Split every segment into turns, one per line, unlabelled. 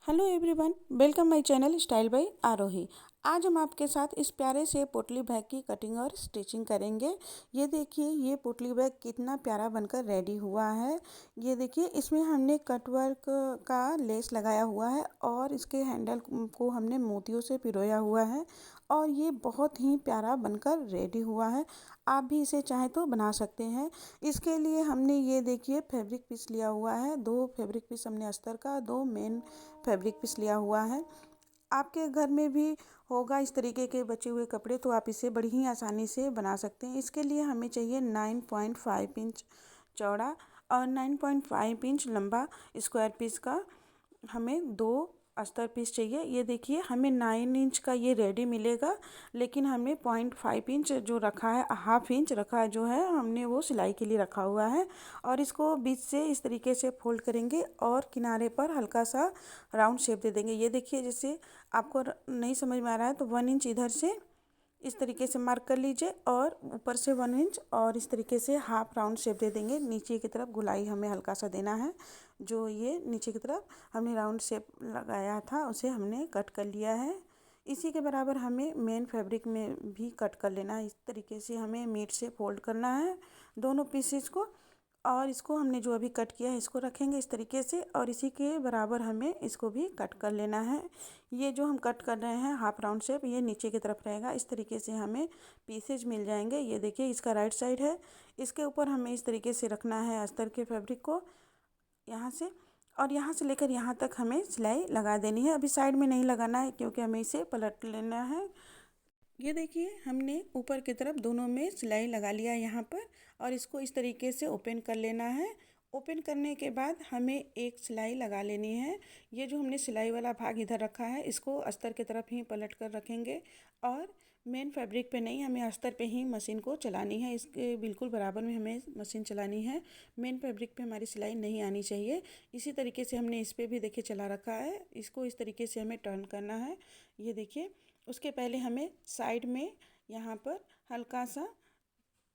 Hello everyone, welcome my channel style by Aarohi. आज हम आपके साथ इस प्यारे से पोटली बैग की कटिंग और स्टिचिंग करेंगे। ये देखिए, ये पोटली बैग कितना प्यारा बनकर रेडी हुआ है। ये देखिए, इसमें हमने कटवर्क का लेस लगाया हुआ है और इसके हैंडल को हमने मोतियों से पिरोया हुआ है और ये बहुत ही प्यारा बनकर रेडी हुआ है। आप भी इसे चाहें तो बना सकते हैं। इसके लिए हमने ये देखिए फैब्रिक पीस लिया हुआ है। 2 फैब्रिक पीस हमने अस्तर का, 2 मेन फैब्रिक पीस लिया हुआ है। आपके घर में भी होगा इस तरीके के बचे हुए कपड़े, तो आप इसे बड़ी ही आसानी से बना सकते हैं। इसके लिए हमें चाहिए 9.5 इंच चौड़ा और 9.5 इंच लंबा स्क्वायर पीस का हमें 2 अस्तर पीस चाहिए। ये देखिए, हमें 9 इंच का ये रेडी मिलेगा, लेकिन हमें 0.5 इंच जो रखा है, हाफ इंच रखा है जो है, हमने वो सिलाई के लिए रखा हुआ है। और इसको बीच से इस तरीके से फोल्ड करेंगे और किनारे पर हल्का सा राउंड शेप दे देंगे। ये देखिए, जैसे आपको नहीं समझ में आ रहा है तो 1 इंच इधर से इस तरीके से मार्क कर लीजिए और ऊपर से 1 इंच और इस तरीके से हाफ राउंड शेप दे देंगे। नीचे की तरफ गुलाई हमें हल्का सा देना है। जो ये नीचे की तरफ हमने राउंड शेप लगाया था उसे हमने कट कर लिया है। इसी के बराबर हमें मेन फैब्रिक में भी कट कर लेना है। इस तरीके से हमें मीट से फोल्ड करना है दोनों पीसेस को और इसको हमने जो अभी कट किया है इसको रखेंगे इस तरीके से और इसी के बराबर हमें इसको भी कट कर लेना है। ये जो हम कट कर रहे हैं हाफ राउंड शेप, ये नीचे की तरफ रहेगा। इस तरीके से हमें पीसेज मिल जाएंगे। ये देखिए, इसका राइट साइड है। इसके ऊपर हमें इस तरीके से रखना है अस्तर के फैब्रिक को यहाँ से, और यहाँ से लेकर यहाँ तक हमें सिलाई लगा देनी है। अभी साइड में नहीं लगाना है क्योंकि हमें इसे पलट लेना है। ये देखिए, हमने ऊपर की तरफ दोनों में सिलाई लगा लिया यहाँ पर और इसको इस तरीके से ओपन कर लेना है। ओपन करने के बाद हमें एक सिलाई लगा लेनी है। ये जो हमने सिलाई वाला भाग इधर रखा है इसको अस्तर की तरफ ही पलट कर रखेंगे और मेन फैब्रिक पे नहीं, हमें अस्तर पे ही मशीन को चलानी है। इसके बिल्कुल बराबर में हमें मशीन चलानी है। मेन फैब्रिक पे हमारी सिलाई नहीं आनी चाहिए। इसी तरीके से हमने इस पर भी देखिए चला रखा है। इसको इस तरीके से हमें टर्न करना है। ये देखिए, उसके पहले हमें साइड में यहाँ पर हल्का सा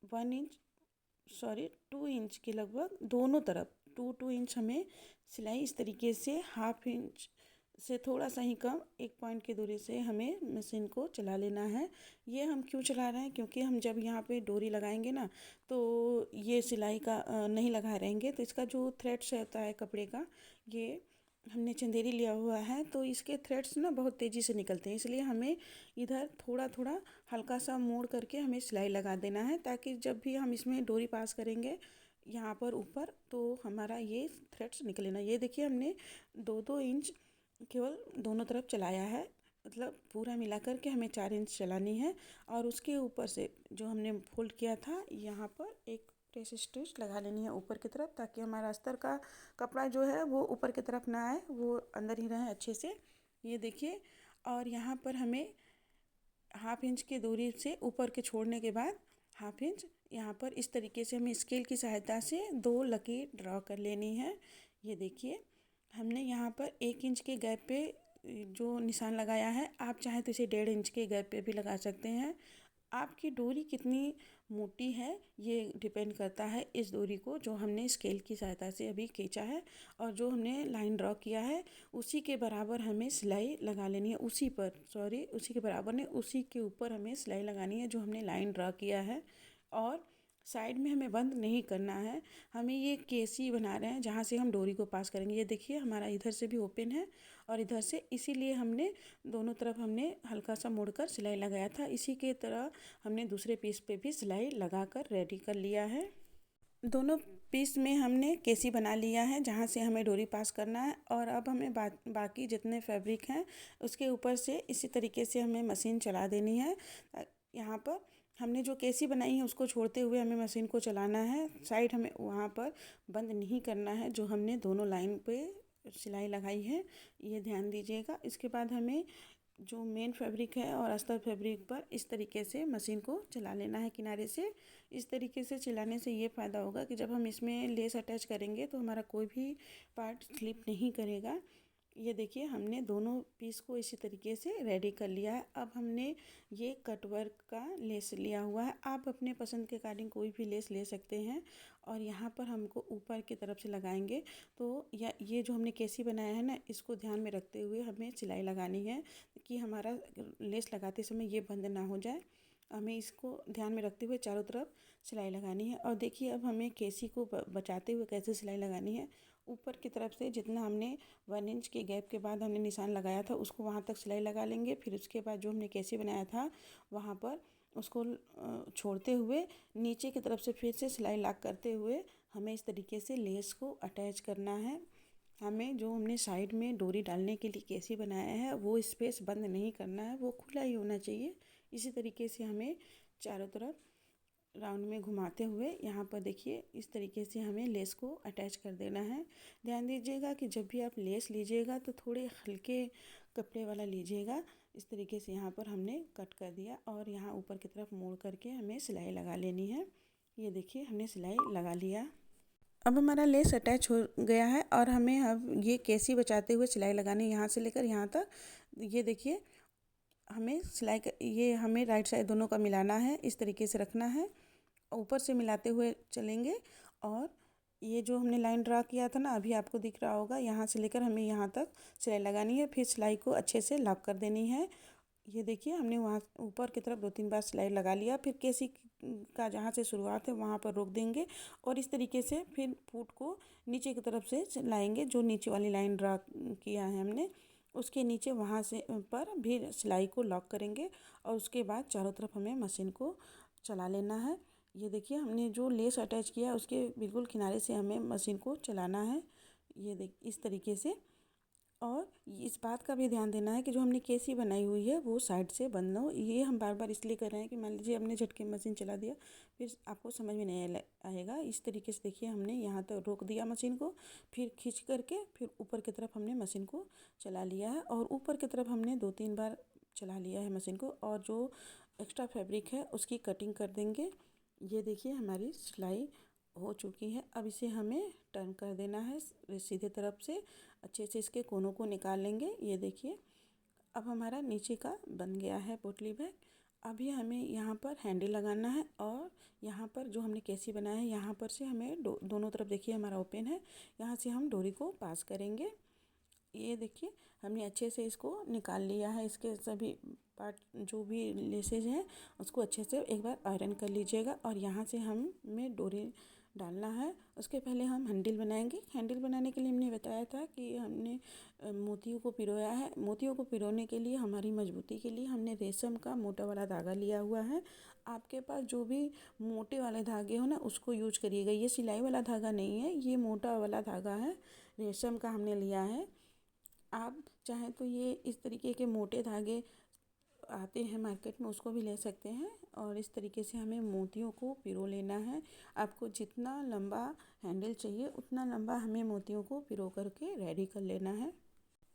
1 इंच, सॉरी 2 इंच के लगभग दोनों तरफ 2 इंच हमें सिलाई इस तरीके से हाफ इंच से थोड़ा सा ही कम 1 पॉइंट की दूरी से हमें मशीन को चला लेना है। ये हम क्यों चला रहे हैं, क्योंकि हम जब यहाँ पे डोरी लगाएंगे ना तो ये सिलाई का नहीं लगा रहेंगे तो इसका जो थ्रेड्स होता है कपड़े का, ये हमने चंदेरी लिया हुआ है तो इसके थ्रेड्स ना बहुत तेज़ी से निकलते हैं। इसलिए हमें इधर थोड़ा थोड़ा हल्का सा मोड़ करके हमें सिलाई लगा देना है, ताकि जब भी हम इसमें डोरी पास करेंगे यहाँ पर ऊपर तो हमारा ये थ्रेड्स निकले ना। ये देखिए, हमने 2-2 इंच केवल दोनों तरफ चलाया है, मतलब पूरा मिला करके हमें 4 इंच चलानी है। और उसके ऊपर से जो हमने फोल्ड किया था यहाँ पर एक प्रेस स्टिच लगा लेनी है ऊपर की तरफ, ताकि हमारा अस्तर का कपड़ा जो है वो ऊपर की तरफ ना आए, वो अंदर ही रहे अच्छे से। ये देखिए, और यहाँ पर हमें हाफ इंच की दूरी से ऊपर के छोड़ने के बाद हाफ इंच यहाँ पर इस तरीके से हमें स्केल की सहायता से 2 लकीर ड्रॉ कर लेनी है। ये देखिए, हमने यहाँ पर 1 इंच के गैप पे जो निशान लगाया है, आप चाहें तो इसे 1.5 इंच के गैप पे भी लगा सकते हैं। आपकी डोरी कितनी मोटी है ये डिपेंड करता है इस डोरी को जो हमने स्केल की सहायता से अभी खींचा है और जो हमने लाइन ड्रॉ किया है उसी के बराबर हमें सिलाई लगा लेनी है। उसी के बराबर नहीं, उसी के ऊपर हमें सिलाई लगानी है जो हमने लाइन ड्रॉ किया है। और साइड में हमें बंद नहीं करना है। हमें ये केसी बना रहे हैं जहाँ से हम डोरी को पास करेंगे। ये देखिए, हमारा इधर से भी ओपन है और इधर से, इसीलिए हमने दोनों तरफ हमने हल्का सा मोड़कर सिलाई लगाया था। इसी के तरह हमने दूसरे पीस पे भी सिलाई लगा कर रेडी कर लिया है। दोनों पीस में हमने केसी बना लिया है जहाँ से हमें डोरी पास करना है। और अब हमें बाकी जितने फैब्रिक हैं उसके ऊपर से इसी तरीके से हमें मशीन चला देनी है। यहाँ पर हमने जो केसी बनाई है उसको छोड़ते हुए हमें मशीन को चलाना है। साइड हमें वहाँ पर बंद नहीं करना है जो हमने दोनों लाइन पे सिलाई लगाई है, ये ध्यान दीजिएगा। इसके बाद हमें जो मेन फैब्रिक है और अस्तर फैब्रिक पर इस तरीके से मशीन को चला लेना है किनारे से। इस तरीके से चलाने से ये फ़ायदा होगा कि जब हम इसमें लेस अटैच करेंगे तो हमारा कोई भी पार्ट स्लिप नहीं करेगा। ये देखिए हमने दोनों पीस को इसी तरीके से रेडी कर लिया है। अब हमने ये कट वर्क का लेस लिया हुआ है। आप अपने पसंद के अकॉर्डिंग कोई भी लेस ले सकते हैं। और यहाँ पर हमको ऊपर की तरफ से लगाएंगे। तो ये जो हमने केसी बनाया है ना, इसको ध्यान में रखते हुए हमें सिलाई लगानी है कि हमारा लेस लगाते समय ये बंद ना हो जाए। हमें इसको ध्यान में रखते हुए चारों तरफ सिलाई लगानी है। और देखिए अब हमें केसी को बचाते हुए कैसे सिलाई लगानी है। ऊपर की तरफ से जितना हमने 1 इंच के गैप के बाद हमने निशान लगाया था, उसको वहाँ तक सिलाई लगा लेंगे। फिर उसके बाद जो हमने केसी बनाया था वहाँ पर उसको छोड़ते हुए नीचे की तरफ से फिर से सिलाई लॉक करते हुए हमें इस तरीके से लेस को अटैच करना है। हमें जो हमने साइड में डोरी डालने के लिए केसी बनाया है वो स्पेस बंद नहीं करना है, वो खुला ही होना चाहिए। इसी तरीके से हमें चारों तरफ राउंड में घुमाते हुए यहाँ पर देखिए इस तरीके से हमें लेस को अटैच कर देना है। ध्यान दीजिएगा कि जब भी आप लेस लीजिएगा तो थोड़े हल्के कपड़े वाला लीजिएगा। इस तरीके से यहाँ पर हमने कट कर दिया और यहाँ ऊपर की तरफ मोड़ करके हमें सिलाई लगा लेनी है। ये देखिए हमने सिलाई लगा लिया। अब हमारा लेस अटैच हो गया है और हमें अब ये केसी बचाते हुए सिलाई लगानी है यहाँ से लेकर यहाँ तक। ये देखिए हमें ये हमें राइट साइड दोनों का मिलाना है, इस तरीके से रखना है। ऊपर से मिलाते हुए चलेंगे और ये जो हमने लाइन ड्रा किया था ना, अभी आपको दिख रहा होगा, यहाँ से लेकर हमें यहाँ तक सिलाई लगानी है। फिर सिलाई को अच्छे से लॉक कर देनी है। ये देखिए हमने वहाँ ऊपर की तरफ 2-3 बार सिलाई लगा लिया। फिर केसी का जहाँ से शुरुआत है वहाँ पर रोक देंगे और इस तरीके से फिर फूट को नीचे की तरफ से लाएंगे। जो नीचे वाली लाइन ड्रा किया है हमने, उसके नीचे वहाँ से पर भी सिलाई को लॉक करेंगे और उसके बाद चारों तरफ हमें मशीन को चला लेना है। ये देखिए हमने जो लेस अटैच किया है उसके बिल्कुल किनारे से हमें मशीन को चलाना है। ये देख इस तरीके से। और इस बात का भी ध्यान देना है कि जो हमने केसी बनाई हुई है वो साइड से बंद ना हो। ये हम बार बार इसलिए कर रहे हैं कि मान लीजिए हमने झटके मशीन चला दिया, फिर आपको समझ में नहीं आएगा। इस तरीके से देखिए हमने यहाँ तक रोक दिया मशीन को, फिर खींच करके फिर ऊपर की तरफ हमने मशीन को चला लिया है और ऊपर की तरफ हमने 2-3 बार चला लिया है मशीन को। और जो एक्स्ट्रा फैब्रिक है उसकी कटिंग कर देंगे। ये देखिए हमारी सिलाई हो चुकी है। अब इसे हमें टर्न कर देना है सीधे तरफ से। अच्छे से इसके कोनों को निकाल लेंगे। ये देखिए अब हमारा नीचे का बन गया है पोटली बैग। अभी हमें यहाँ पर हैंडल लगाना है और यहाँ पर जो हमने केसी बनाया है यहाँ पर से हमें दोनों तरफ देखिए हमारा ओपन है, यहाँ से हम डोरी को पास करेंगे। ये देखिए हमने अच्छे से इसको निकाल लिया है। इसके सभी पार्ट जो भी लेसेज हैं उसको अच्छे से एक बार आयरन कर लीजिएगा। और यहाँ से हमें डोरी डालना है। उसके पहले हम हैंडल बनाएंगे। हैंडल बनाने के लिए हमने बताया था कि हमने मोतियों को पिरोया है। मोतियों को पिरोने के लिए हमारी मजबूती के लिए हमने रेशम का मोटा वाला धागा लिया हुआ है। आपके पास जो भी मोटे वाले धागे हो ना उसको यूज करिएगा। ये सिलाई वाला धागा नहीं है, ये मोटा वाला धागा है, रेशम का हमने लिया है। आप चाहें तो ये इस तरीके के मोटे धागे आते हैं मार्केट में, उसको भी ले सकते हैं। और इस तरीके से हमें मोतियों को पिरो लेना है। आपको जितना लंबा हैंडल चाहिए उतना लंबा हमें मोतियों को पिरो करके रेडी कर लेना है।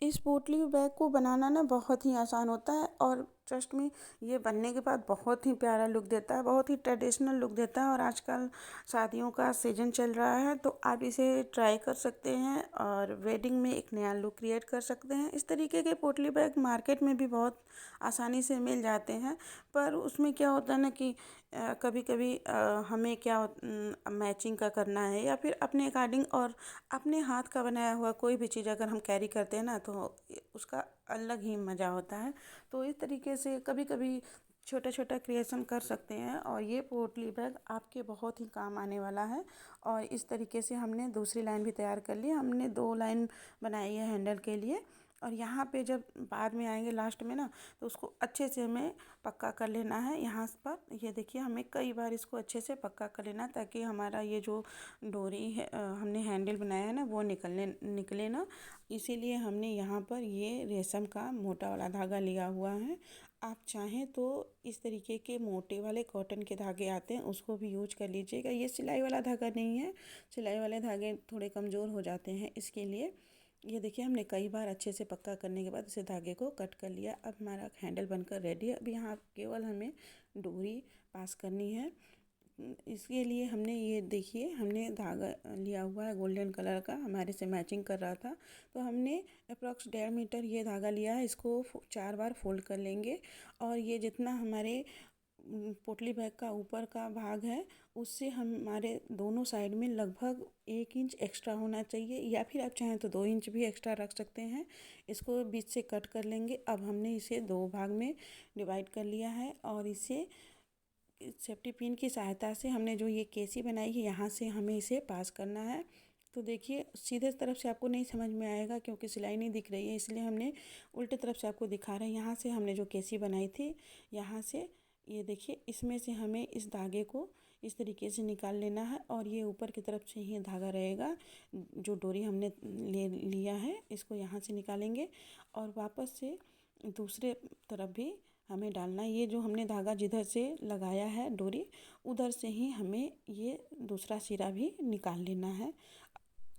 इस पोटली बैग को बनाना ना बहुत ही आसान होता है और ट्रस्ट में ये बनने के बाद बहुत ही प्यारा लुक देता है, बहुत ही ट्रेडिशनल लुक देता है। और आजकल शादियों का सीजन चल रहा है तो आप इसे ट्राई कर सकते हैं और वेडिंग में एक नया लुक क्रिएट कर सकते हैं। इस तरीके के पोटली बैग मार्केट में भी बहुत आसानी से मिल जाते हैं, पर उसमें क्या होता है ना कि कभी कभी हमें क्या मैचिंग का करना है या फिर अपने अकॉर्डिंग और अपने हाथ का बनाया हुआ कोई भी चीज़ अगर हम कैरी करते हैं ना तो उसका अलग ही मज़ा होता है। तो इस तरीके से कभी कभी छोटा छोटा क्रिएशन कर सकते हैं और ये पोटली बैग आपके बहुत ही काम आने वाला है। और इस तरीके से हमने दूसरी लाइन भी तैयार कर ली। हमने 2 लाइन बनाई है हैंडल के लिए और यहाँ पे जब बाद में आएंगे लास्ट में ना तो उसको अच्छे से हमें पक्का कर लेना है। यहाँ पर ये देखिए हमें कई बार इसको अच्छे से पक्का कर लेना ताकि हमारा ये जो डोरी है हमने हैंडल बनाया है ना वो निकले ना। इसीलिए हमने यहाँ पर ये रेशम का मोटा वाला धागा लिया हुआ है। आप चाहें तो इस तरीके के मोटे वाले कॉटन के धागे आते हैं उसको भी यूज कर लीजिएगा। ये सिलाई वाला धागा नहीं है, सिलाई वाले धागे थोड़े कमज़ोर हो जाते हैं, इसके लिए। ये देखिए हमने कई बार अच्छे से पक्का करने के बाद इसे धागे को कट कर लिया। अब हमारा हैंडल बनकर रेडी है। अब यहाँ केवल हमें डोरी पास करनी है। इसके लिए हमने ये देखिए हमने धागा लिया हुआ है गोल्डन कलर का, हमारे से मैचिंग कर रहा था। तो हमने अप्रॉक्स 1.5 मीटर ये धागा लिया है। इसको 4 बार फोल्ड कर लेंगे और ये जितना हमारे पोटली बैग का ऊपर का भाग है उससे हमारे दोनों साइड में लगभग 1 इंच एक्स्ट्रा होना चाहिए, या फिर आप चाहें तो 2 इंच भी एक्स्ट्रा रख सकते हैं। इसको बीच से कट कर लेंगे। अब हमने इसे 2 भाग में डिवाइड कर लिया है और इसे सेफ्टी पिन की सहायता से हमने जो ये केसी बनाई है यहाँ से हमें इसे पास करना है। तो देखिए सीधे तरफ से आपको नहीं समझ में आएगा क्योंकि सिलाई नहीं दिख रही है, इसलिए हमने उल्टे तरफ से आपको दिखा रहे हैं। यहाँ से हमने जो केसी बनाई थी यहाँ से ये देखिए इसमें से हमें इस धागे को इस तरीके से निकाल लेना है और ये ऊपर की तरफ से ही धागा रहेगा। जो डोरी हमने ले लिया है इसको यहाँ से निकालेंगे और वापस से दूसरे तरफ भी हमें डालना है। ये जो हमने धागा जिधर से लगाया है डोरी उधर से ही हमें ये दूसरा सिरा भी निकाल लेना है।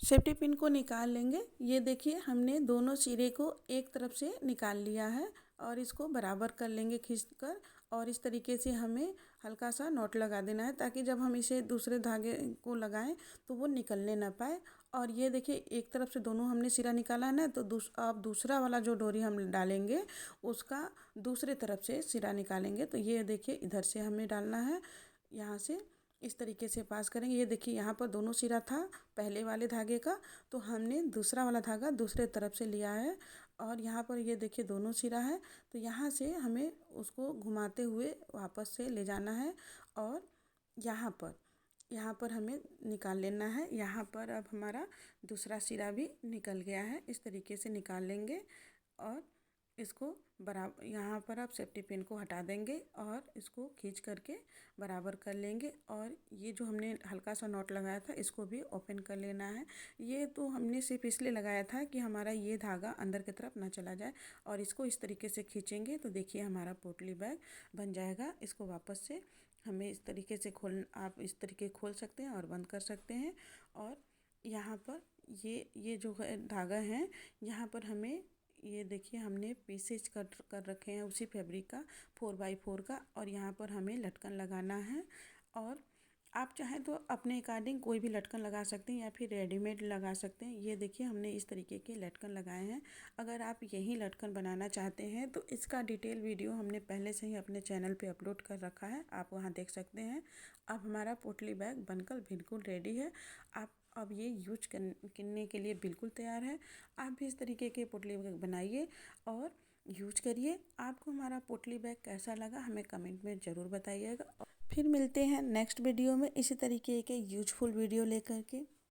सेफ्टी पिन को निकाल लेंगे। ये देखिए हमने दोनों सिरे को एक तरफ से निकाल लिया है और इसको बराबर कर लेंगे खींचकर, और इस तरीके से हमें हल्का सा नॉट लगा देना है ताकि जब हम इसे दूसरे धागे को लगाएं तो वो निकलने ना पाए। और ये देखिए एक तरफ से दोनों हमने सिरा निकाला है ना, तो अब दूसरा वाला जो डोरी हम डालेंगे उसका दूसरे तरफ से सिरा निकालेंगे। तो ये देखिए इधर से हमें डालना है, यहाँ से इस तरीके से पास करेंगे। ये देखिए यहाँ पर दोनों सिरा था पहले वाले धागे का, तो हमने दूसरा वाला धागा दूसरे तरफ से लिया है और यहाँ पर ये देखिए दोनों सिरा है। तो यहाँ से हमें उसको घुमाते हुए वापस से ले जाना है और यहाँ पर हमें निकाल लेना है। यहाँ पर अब हमारा दूसरा सिरा भी निकल गया है। इस तरीके से निकाल लेंगे और इसको बराबर यहाँ पर आप सेफ्टी पिन को हटा देंगे और इसको खींच करके बराबर कर लेंगे। और ये जो हमने हल्का सा नॉट लगाया था इसको भी ओपन कर लेना है। ये तो हमने सिर्फ इसलिए लगाया था कि हमारा ये धागा अंदर की तरफ ना चला जाए, और इसको इस तरीके से खींचेंगे तो देखिए हमारा पोटली बैग बन जाएगा। इसको वापस से हमें इस तरीके से आप इस तरीके खोल सकते हैं और बंद कर सकते हैं। और यहाँ पर ये जो है धागा है यहाँ पर हमें ये देखिए हमने पीसेज कट कर रखे हैं उसी फैब्रिक का 4x4 का, और यहाँ पर हमें लटकन लगाना है। और आप चाहें तो अपने अकॉर्डिंग कोई भी लटकन लगा सकते हैं या फिर रेडीमेड लगा सकते हैं। ये देखिए हमने इस तरीके के लटकन लगाए हैं। अगर आप यही लटकन बनाना चाहते हैं तो इसका डिटेल वीडियो हमने पहले से ही अपने चैनल पे अपलोड कर रखा है, आप वहाँ देख सकते हैं। अब हमारा पोटली बैग बनकर बिल्कुल रेडी है। आप अब ये यूज करने के लिए बिल्कुल तैयार है। आप भी इस तरीके के पोटली बैग बनाइए और यूज करिए। आपको हमारा पोटली बैग कैसा लगा हमें कमेंट में ज़रूर बताइएगा। फिर मिलते हैं नेक्स्ट वीडियो में इसी तरीके के यूजफुल वीडियो लेकर के।